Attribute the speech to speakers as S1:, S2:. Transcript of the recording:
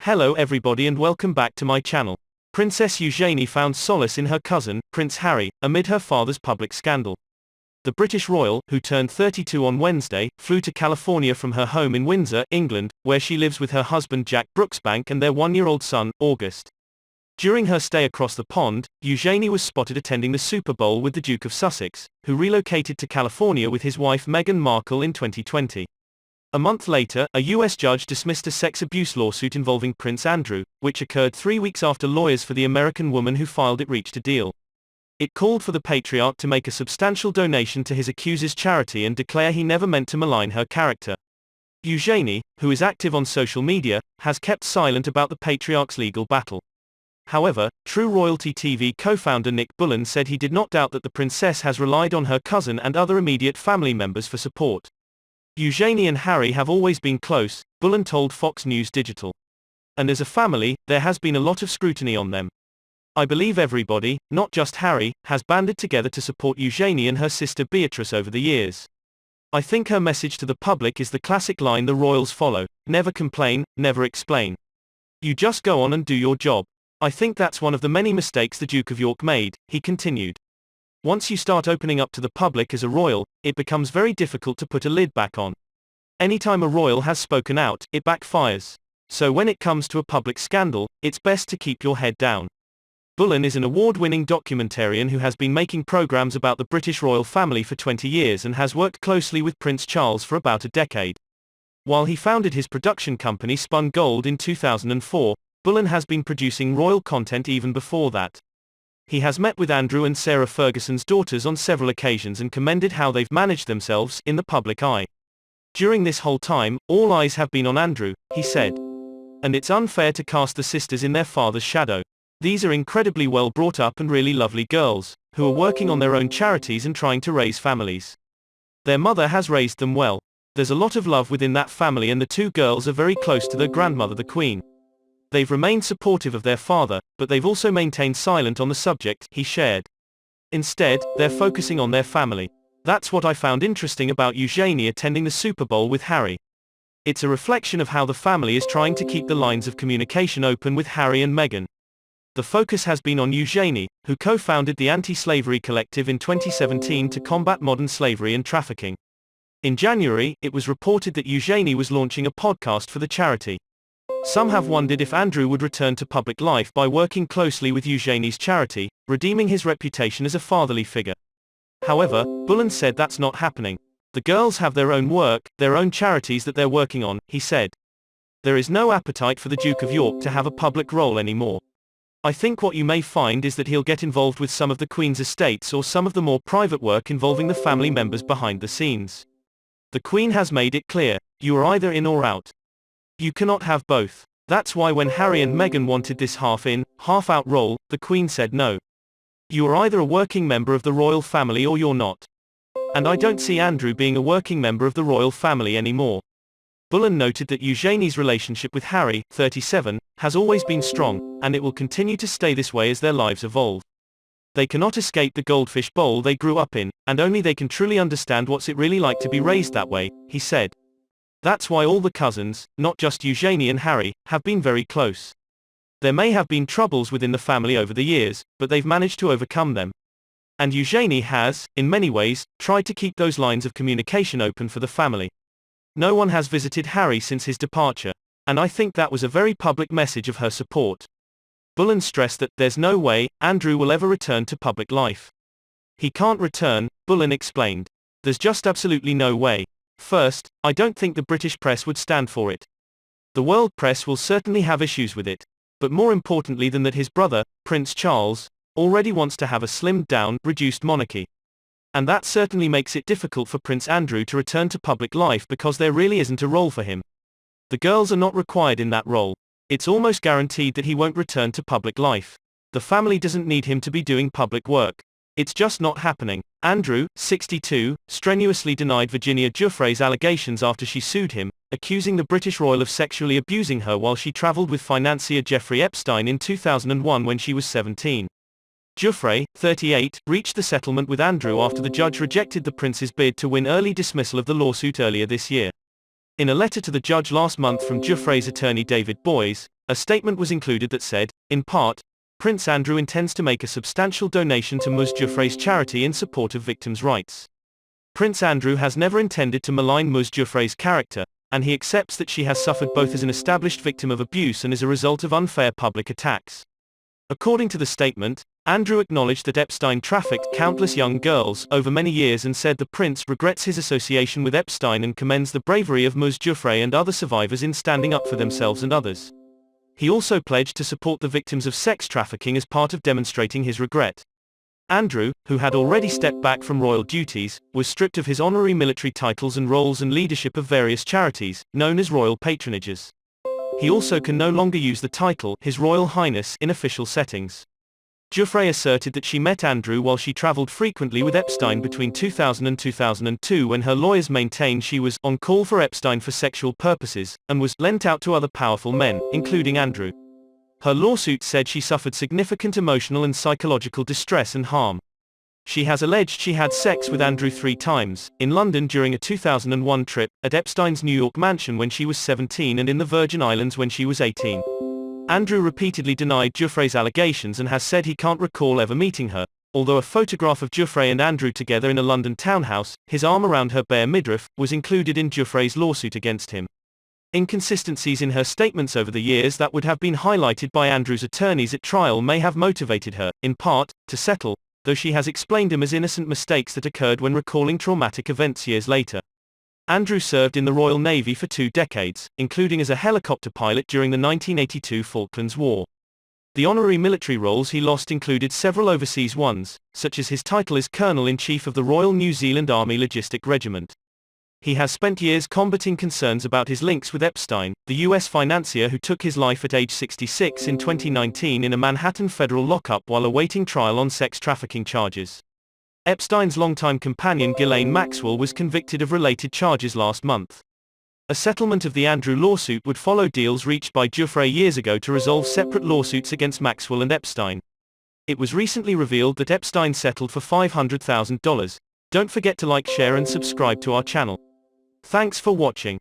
S1: Hello everybody and welcome back to my channel. Princess Eugenie found solace in her cousin, Prince Harry, amid her father's public scandal. The British royal, who turned 32 on Wednesday, flew to California from her home in Windsor, England, where she lives with her husband Jack Brooksbank and their one-year-old son, August. During her stay across the pond, Eugenie was spotted attending the Super Bowl with the Duke of Sussex, who relocated to California with his wife Meghan Markle in 2020. A month later, a U.S. judge dismissed a sex abuse lawsuit involving Prince Andrew, which occurred 3 weeks after lawyers for the American woman who filed it reached a deal. It called for the patriarch to make a substantial donation to his accuser's charity and declare he never meant to malign her character. Eugenie, who is active on social media, has kept silent about the patriarch's legal battle. However, True Royalty TV co-founder Nick Bullen said he did not doubt that the princess has relied on her cousin and other immediate family members for support. Eugenie and Harry have always been close, Bullen told Fox News Digital. And as a family, there has been a lot of scrutiny on them. I believe everybody, not just Harry, has banded together to support Eugenie and her sister Beatrice over the years. I think her message to the public is the classic line the royals follow: never complain, never explain. You just go on and do your job. I think that's one of the many mistakes the Duke of York made, he continued. Once you start opening up to the public as a royal, it becomes very difficult to put a lid back on. Anytime a royal has spoken out, it backfires. So when it comes to a public scandal, it's best to keep your head down. Bullen is an award-winning documentarian who has been making programs about the British royal family for 20 years and has worked closely with Prince Charles for about a decade. While he founded his production company Spun Gold in 2004, Bullen has been producing royal content even before that. He has met with Andrew and Sarah Ferguson's daughters on several occasions and commended how they've managed themselves in the public eye. During this whole time, all eyes have been on Andrew, he said. And it's unfair to cast the sisters in their father's shadow. These are incredibly well brought up and really lovely girls, who are working on their own charities and trying to raise families. Their mother has raised them well. There's a lot of love within that family and the two girls are very close to their grandmother the Queen. They've remained supportive of their father, but they've also maintained silent on the subject, he shared. Instead, they're focusing on their family. That's what I found interesting about Eugenie attending the Super Bowl with Harry. It's a reflection of how the family is trying to keep the lines of communication open with Harry and Meghan. The focus has been on Eugenie, who co-founded the Anti-Slavery Collective in 2017 to combat modern slavery and trafficking. In January, it was reported that Eugenie was launching a podcast for the charity. Some have wondered if Andrew would return to public life by working closely with Eugenie's charity, redeeming his reputation as a fatherly figure. However, Bullen said that's not happening. The girls have their own work, their own charities that they're working on, he said. There is no appetite for the Duke of York to have a public role anymore. I think what you may find is that he'll get involved with some of the Queen's estates or some of the more private work involving the family members behind the scenes. The Queen has made it clear, you are either in or out. You cannot have both. That's why when Harry and Meghan wanted this half-in, half-out role, the Queen said no. You are either a working member of the royal family or you're not. And I don't see Andrew being a working member of the royal family anymore. Bullen noted that Eugenie's relationship with Harry, 37, has always been strong, and it will continue to stay this way as their lives evolve. They cannot escape the goldfish bowl they grew up in, and only they can truly understand what's it really like to be raised that way, he said. That's why all the cousins, not just Eugenie and Harry, have been very close. There may have been troubles within the family over the years, but they've managed to overcome them. And Eugenie has, in many ways, tried to keep those lines of communication open for the family. No one has visited Harry since his departure, and I think that was a very public message of her support. Bullen stressed that there's no way Andrew will ever return to public life. He can't return, Bullen explained. There's just absolutely no way. First, I don't think the British press would stand for it. The world press will certainly have issues with it. But more importantly than that, his brother, Prince Charles, already wants to have a slimmed-down, reduced monarchy. And that certainly makes it difficult for Prince Andrew to return to public life because there really isn't a role for him. The girls are not required in that role. It's almost guaranteed that he won't return to public life. The family doesn't need him to be doing public work. It's just not happening. Andrew, 62, strenuously denied Virginia Giuffre's allegations after she sued him, accusing the British royal of sexually abusing her while she traveled with financier Jeffrey Epstein in 2001 when she was 17. Giuffre, 38, reached the settlement with Andrew after the judge rejected the prince's bid to win early dismissal of the lawsuit earlier this year. In a letter to the judge last month from Giuffre's attorney David Boies, A statement was included that said, in part, Prince Andrew intends to make a substantial donation to Ms. Giuffre's charity in support of victims' rights. Prince Andrew has never intended to malign Ms. Giuffre's character, and he accepts that she has suffered both as an established victim of abuse and as a result of unfair public attacks. According to the statement, Andrew acknowledged that Epstein trafficked countless young girls over many years and said the prince regrets his association with Epstein and commends the bravery of Ms. Giuffre and other survivors in standing up for themselves and others. He also pledged to support the victims of sex trafficking as part of demonstrating his regret. Andrew, who had already stepped back from royal duties, was stripped of his honorary military titles and roles and leadership of various charities, known as royal patronages. He also can no longer use the title, His Royal Highness, in official settings. Giuffre asserted that she met Andrew while she traveled frequently with Epstein between 2000 and 2002 when her lawyers maintained she was on call for Epstein for sexual purposes, and was lent out to other powerful men, including Andrew. Her lawsuit said she suffered significant emotional and psychological distress and harm. She has alleged she had sex with Andrew 3 times, in London during a 2001 trip, at Epstein's New York mansion when she was 17 and in the Virgin Islands when she was 18. Andrew repeatedly denied Giuffre's allegations and has said he can't recall ever meeting her, although a photograph of Giuffre and Andrew together in a London townhouse, his arm around her bare midriff, was included in Giuffre's lawsuit against him. Inconsistencies in her statements over the years that would have been highlighted by Andrew's attorneys at trial may have motivated her, in part, to settle, though she has explained them as innocent mistakes that occurred when recalling traumatic events years later. Andrew served in the Royal Navy for 2 decades, including as a helicopter pilot during the 1982 Falklands War. The honorary military roles he lost included several overseas ones, such as his title as Colonel-in-Chief of the Royal New Zealand Army Logistic Regiment. He has spent years combating concerns about his links with Epstein, the U.S. financier who took his life at age 66 in 2019 in a Manhattan federal lockup while awaiting trial on sex trafficking charges. Epstein's longtime companion Ghislaine Maxwell was convicted of related charges last month. A settlement of the Andrew lawsuit would follow deals reached by Giuffre years ago to resolve separate lawsuits against Maxwell and Epstein. It was recently revealed that Epstein settled for $500,000. Don't forget to like, share and subscribe to our channel. Thanks for watching.